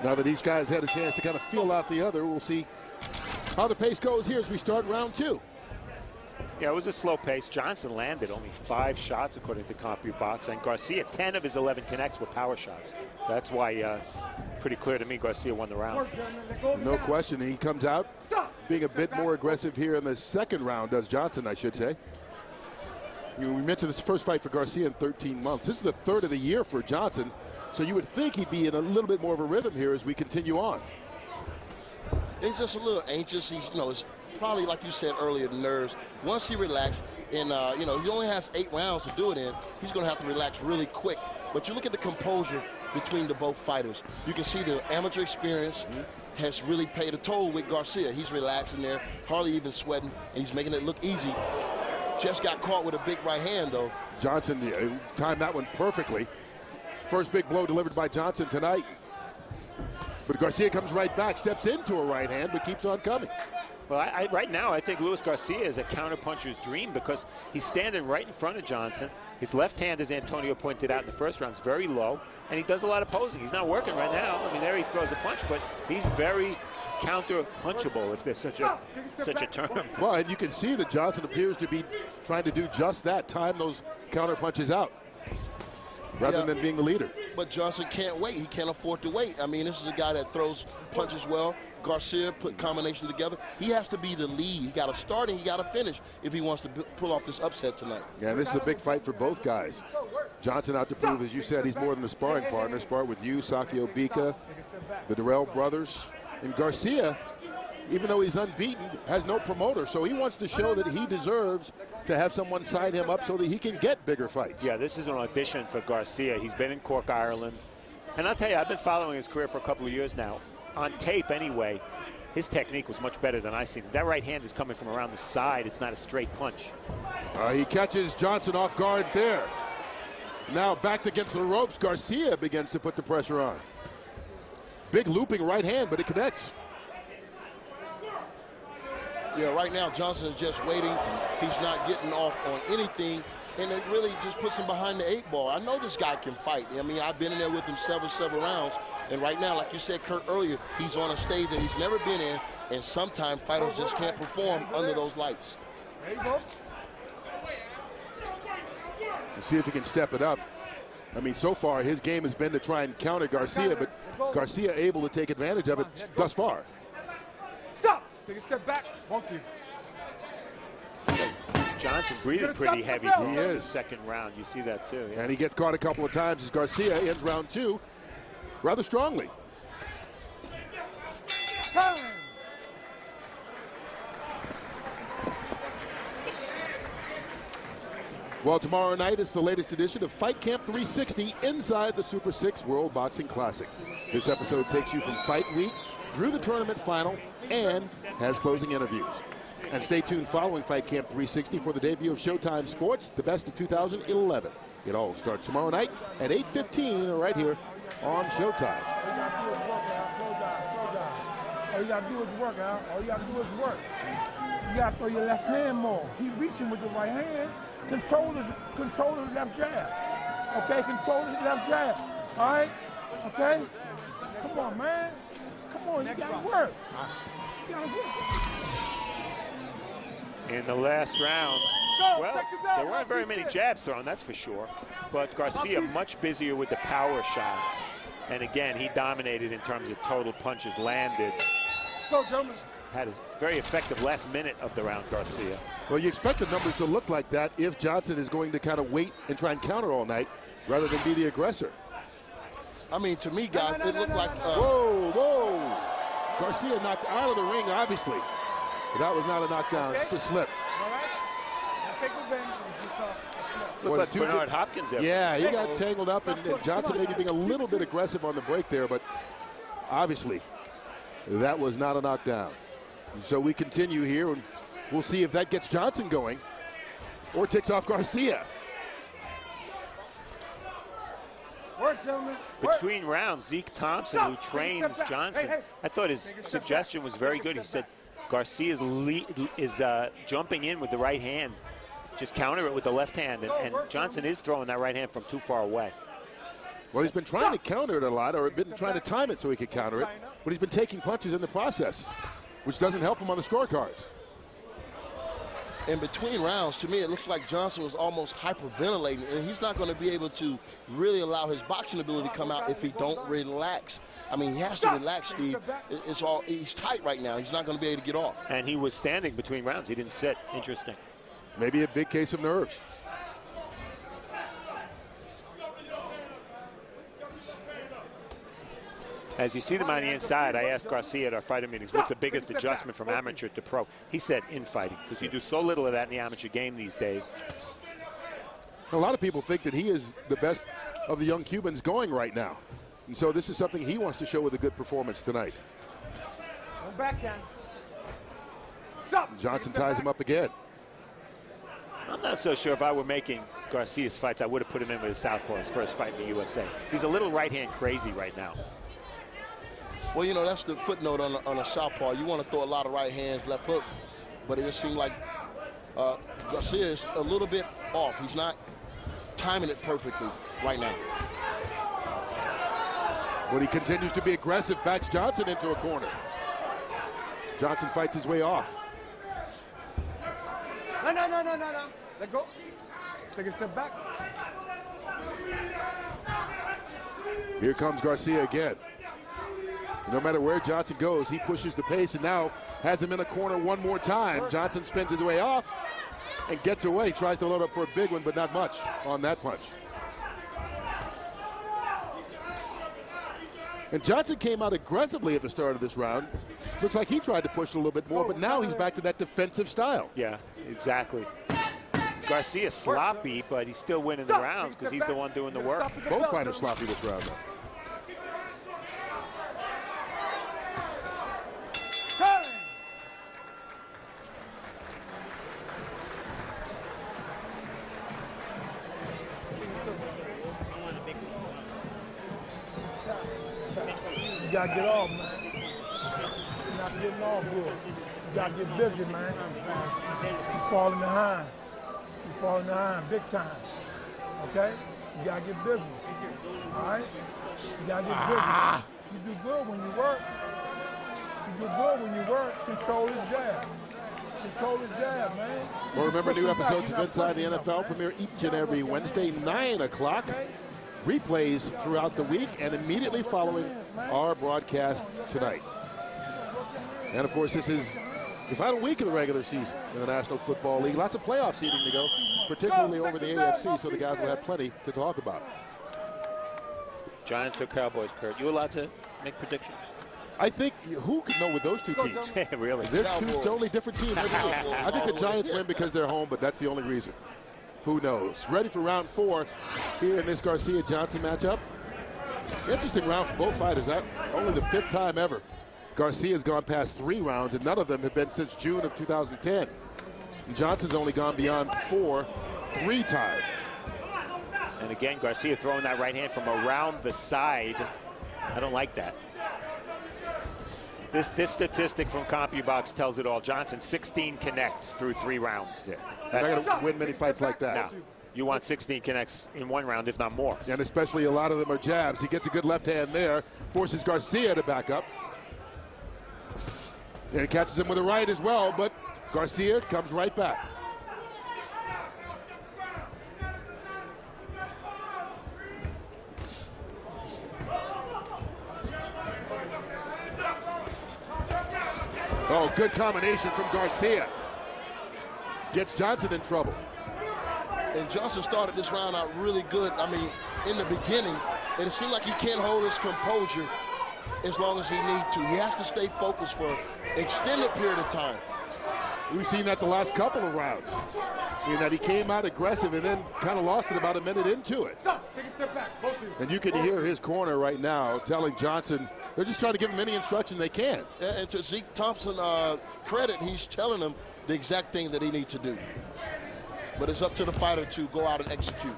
Now that each guy's had a chance to kind of feel out the other, we'll see how the pace goes here as we start round 2. Yeah, it was a slow pace. Johnson landed only 5 shots according to CompuBox, and Garcia 10 of his 11 connects were power shots. That's why pretty clear to me Garcia won the round. No question. He comes out being a bit more aggressive here in the second round, does Johnson, I should say. We mentioned this first fight for Garcia in 13 months. This is the third of the year for Johnson, so you would think he'd be in a little bit more of a rhythm here as we continue on. He's just a little anxious. He's, it's probably, like you said earlier, the nerves. Once he relaxes, and he only has 8 rounds to do it in, he's going to have to relax really quick. But you look at the composure between the both fighters. You can see the amateur experience has really paid a toll with Garcia. He's relaxing there, hardly even sweating, and he's making it look easy. Just got caught with a big right hand, though. Johnson timed that one perfectly. First big blow delivered by Johnson tonight. But Garcia comes right back, steps into a right hand, but keeps on coming. Well, right now, I think Luis Garcia is a counterpuncher's dream because he's standing right in front of Johnson. His left hand, as Antonio pointed out in the first round, is very low, and he does a lot of posing. He's not working right now. I mean, there he throws a punch, but he's very counter-punchable, if there's such a term. Well, and you can see that Johnson appears to be trying to do just that, time those counter punches out, rather than being the leader. But Johnson can't wait. He can't afford to wait. I mean, this is a guy that throws punches well. Garcia put combinations together. He has to be the lead. He got to start and he got to finish if he wants to pull off this upset tonight. Yeah, this is a big fight for both guys. Johnson out to prove, as you said, he's more than a sparring partner. Sparred with you, Sakio Bika, the Durrell brothers. And Garcia, even though he's unbeaten, has no promoter. So he wants to show that he deserves to have someone sign him up so that he can get bigger fights. Yeah, this is an audition for Garcia. He's been in Cork, Ireland. And I'll tell you, I've been following his career for a couple of years now. On tape, anyway, his technique was much better than I seen. That right hand is coming from around the side. It's not a straight punch. He catches Johnson off guard there. Now backed against the ropes, Garcia begins to put the pressure on. Big looping right hand, but it connects. Yeah, right now Johnson is just waiting. He's not getting off on anything, and it really just puts him behind the 8 ball. I know this guy can fight. I mean, I've been in there with him several rounds, and right now, like you said, Kurt, earlier, he's on a stage that he's never been in, and sometimes fighters just can't perform under those lights. There you go. We'll see if he can step it up. I mean, so far, his game has been to try and counter Garcia, but Garcia able to take advantage of it thus far. Stop! Take a step back. Both of you. Johnson breathing pretty heavy in the second round. You see that too. Yeah. And he gets caught a couple of times as Garcia ends round 2 rather strongly. Time. Well, tomorrow night is the latest edition of Fight Camp 360 inside the Super 6 World Boxing Classic. This episode takes you from fight week through the tournament final and has closing interviews. And stay tuned following Fight Camp 360 for the debut of Showtime Sports, the best of 2011. It all starts tomorrow night at 8:15 right here on Showtime. All you got to do is work, Al. All you got to do is work. You got to throw your left hand more. He reaching with the right hand. Control his left jab. Okay, control his left jab. All right? Okay? Come on, man. Come on, you got to work. You got to work. In the last round, well, there weren't very many jabs thrown, that's for sure. But Garcia much busier with the power shots. And again, he dominated in terms of total punches landed. Let's go, gentlemen. Had a very effective last minute of the round, Garcia. Well, you expect the numbers to look like that if Johnson is going to kind of wait and try and counter all night rather than be the aggressor. I mean, to me, guys, it looked like... Whoa. Garcia knocked out of the ring, obviously. But that was not a knockdown. It's just a slip. All right? Now take advantage. Looked like Bernard Hopkins. Yeah, he got tangled up, and Johnson maybe being a little bit aggressive on the break there, but obviously that was not a knockdown. So we continue here, and we'll see if that gets Johnson going or ticks off Garcia. Work, gentlemen. Between rounds, Zeke Thompson, who trains Johnson, I thought his suggestion was very good. He said Garcia is jumping in with the right hand. Just counter it with the left hand, and Johnson is throwing that right hand from too far away. Well, he's been trying to counter it a lot, or been trying to time it so he could counter it, but he's been taking punches in the process, which doesn't help him on the scorecards. In between rounds, to me, it looks like Johnson was almost hyperventilating, and he's not going to be able to really allow his boxing ability to come out if he don't relax. I mean, he has to relax, Steve. He's tight right now. He's not going to be able to get off. And he was standing between rounds. He didn't sit. Interesting. Maybe a big case of nerves. As you see them on the inside, I asked Garcia at our fighter meetings, what's the biggest adjustment from amateur to pro? He said infighting, because you do so little of that in the amateur game these days. A lot of people think that he is the best of the young Cubans going right now. And so this is something he wants to show with a good performance tonight. Johnson ties him up again. I'm not so sure if I were making Garcia's fights, I would have put him in with his southpaw, his first fight in the USA. He's a little right-hand crazy right now. Well, you know, that's the footnote on a southpaw. You want to throw a lot of right hands, left hook, but it just seemed like Garcia is a little bit off. He's not timing it perfectly right now. But he continues to be aggressive, backs Johnson into a corner. Johnson fights his way off. No. Let go. Take a step back. Here comes Garcia again. No matter where Johnson goes, he pushes the pace and now has him in a corner one more time. Johnson spins his way off and gets away. Tries to load up for a big one, but not much on that punch. And Johnson came out aggressively at the start of this round. Looks like he tried to push a little bit more, but now he's back to that defensive style. Yeah, exactly. Garcia's sloppy, but he's still winning the rounds because he's the one doing the work. Both fighters sloppy this round, though. You gotta get off, man. You're not getting off good. You gotta get busy, man. You're falling behind. You're falling behind big time. Okay? You gotta get busy. All right? You gotta get busy. You do good when you work. You do good when you work. Control his jab. Control his jab, man. Well, remember, new episodes of Inside the NFL premiere each and every Wednesday, 9 o'clock. Replays throughout the week and immediately following our broadcast tonight. And of course, this is the final week of the regular season in the National Football League. Lots of playoff seeding to go, particularly over the AFC, so the guys will have plenty to talk about. Giants or Cowboys, Kurt? You allowed to make predictions? I think who could know with those two teams? Really? They're two totally different teams. I think the Giants win because they're home, but that's the only reason. Who knows? Ready for round 4 here in this Garcia-Johnson matchup. Interesting round for both fighters. Only the 5th time ever Garcia's gone past 3 rounds, and none of them have been since June of 2010. And Johnson's only gone beyond 4 3 times. And again, Garcia throwing that right hand from around the side. I don't like that. This statistic from CompuBox tells it all. Johnson 16 connects through 3 rounds. Yeah. You're not going to win many fights like that. No. You want 16 connects in 1 round, if not more. And especially a lot of them are jabs. He gets a good left hand there, forces Garcia to back up. And he catches him with a right as well, but Garcia comes right back. Oh, good combination from Garcia. Gets Johnson in trouble. And Johnson started this round out really good. I mean, in the beginning, it seemed like he can't hold his composure as long as he needs to. He has to stay focused for an extended period of time. We've seen that the last couple of rounds. In that he came out aggressive and then kind of lost it about a minute into it. Stop. Take a step back. Both of you. And you can hear his corner right now telling Johnson they're just trying to give him any instruction they can. And to Zeke Thompson credit, he's telling him the exact thing that he needs to do. But it's up to the fighter to go out and execute.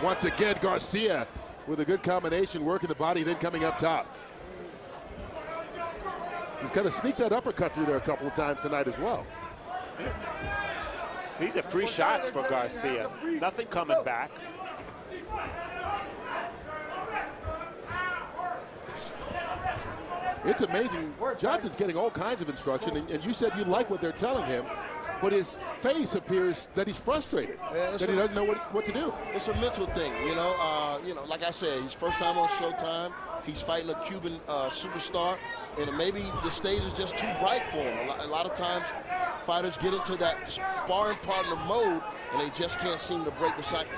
Once again, Garcia with a good combination, working the body, then coming up top. He's kind of sneaked that uppercut through there a couple of times tonight as well. These are free shots for Garcia. Nothing coming back. It's amazing. Johnson's getting all kinds of instruction, and you said you like what they're telling him, but his face appears that he's frustrated, that he doesn't know what to do. It's a mental thing, you know. Like I said, he's first time on Showtime. He's fighting a Cuban superstar, and maybe the stage is just too bright for him. A lot of times, fighters get into that sparring partner mode, and they just can't seem to break the cycle.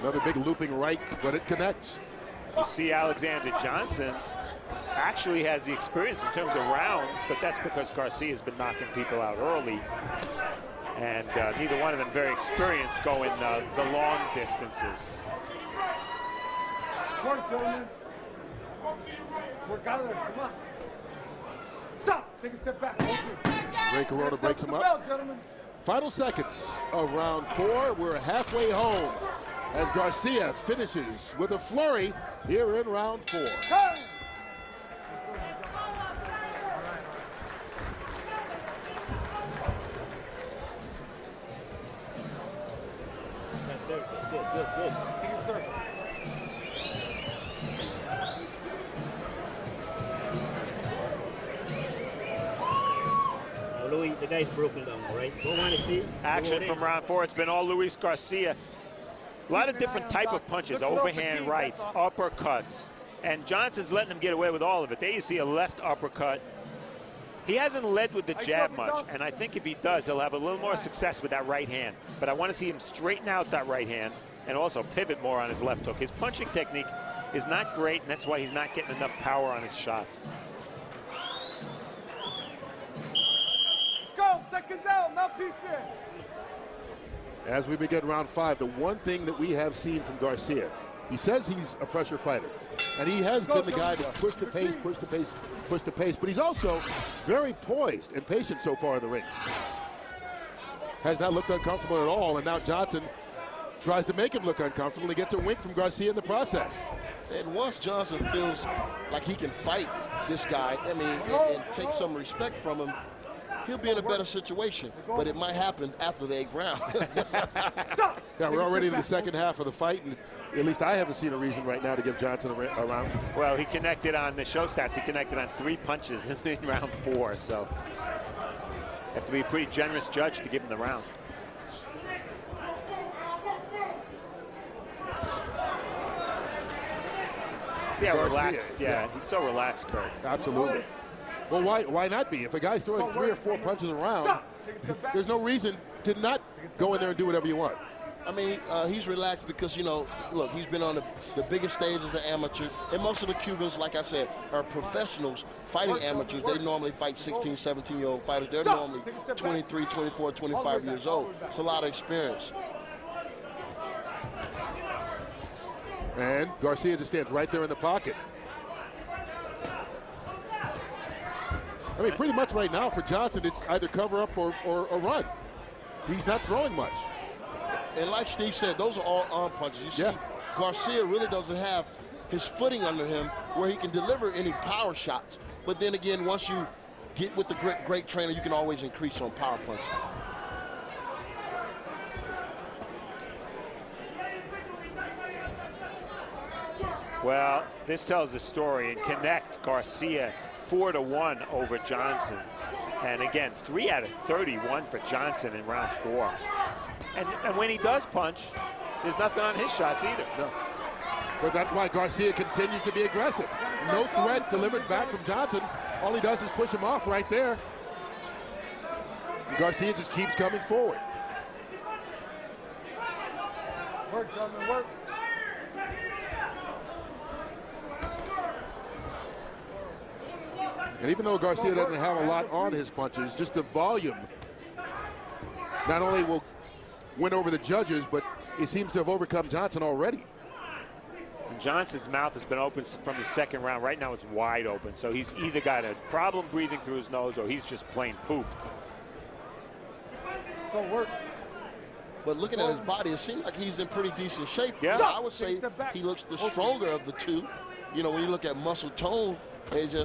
Another big looping right, but it connects. You see Alexander Johnson actually has the experience in terms of rounds, but that's because Garcia's been knocking people out early. And neither one of them very experienced going the long distances. Work, gentlemen. Work out of there. Come on. Stop. Take a step back. Ray Corona breaks him up. Final seconds of round 4. We're halfway home as Garcia finishes with a flurry here in round 4. Good. Take a circle. Louis, the guy's broken down, all right? Don't want to see Action from round 4. It's been all Luis Garcia. A lot of different type of punches, overhand rights, uppercuts. And Johnson's letting him get away with all of it. There you see a left uppercut. He hasn't led with the jab much, and I think if he does, he'll have a little more success with that right hand. But I want to see him straighten out that right hand and also pivot more on his left hook. His punching technique is not great, and that's why he's not getting enough power on his shots. Let's go, seconds out, now piece in. As we begin round 5, the one thing that we have seen from Garcia, he says he's a pressure fighter, and he has been the guy to push the pace, but he's also very poised and patient so far in the ring. Has not looked uncomfortable at all, and now Johnson tries to make him look uncomfortable. He gets a wink from Garcia in the process. And once Johnson feels like he can fight this guy, I mean, and take some respect from him, he'll be in a better situation, but it might happen after the 8th round. Yeah, we're already in the second half of the fight, and at least I haven't seen a reason right now to give Johnson a round. Well, he connected on the show stats. He connected on 3 punches in round 4, so you have to be a pretty generous judge to give him the round. See how relaxed? Yeah, he's so relaxed, Kurt. Absolutely. Well, why not be? If a guy's throwing 3 or 4 punches around, there's no reason to not go in there and do whatever you want. I mean, he's relaxed because, you know, look, he's been on the biggest stage as an amateur. And most of the Cubans, like I said, are professionals fighting amateurs. They normally fight 16, 17-year-old fighters. They're normally 23, 24, 25 years old. It's a lot of experience. And Garcia just stands right there in the pocket. I mean, pretty much right now for Johnson, it's either cover up or run. He's not throwing much. And like Steve said, those are all arm punches. You see, Garcia really doesn't have his footing under him where he can deliver any power shots. But then again, once you get with the great trainer, you can always increase on power punches. Well, this tells the story. And connect Garcia 4-1 over Johnson. And again, 3 out of 31 for Johnson in round 4. And when he does punch, there's nothing on his shots either. No. But that's why Garcia continues to be aggressive. No threat delivered back from Johnson. All he does is push him off right there. And Garcia just keeps coming forward. Work, gentlemen, work. And even though Garcia doesn't have a lot on his punches, just the volume not only will win over the judges, but he seems to have overcome Johnson already. And Johnson's mouth has been open from the second round. Right now it's wide open. So he's either got a problem breathing through his nose or he's just plain pooped. Let's go work. But looking at his body, it seems like he's in pretty decent shape. Yeah. I would say he looks the stronger of the two. You know, when you look at muscle tone, they just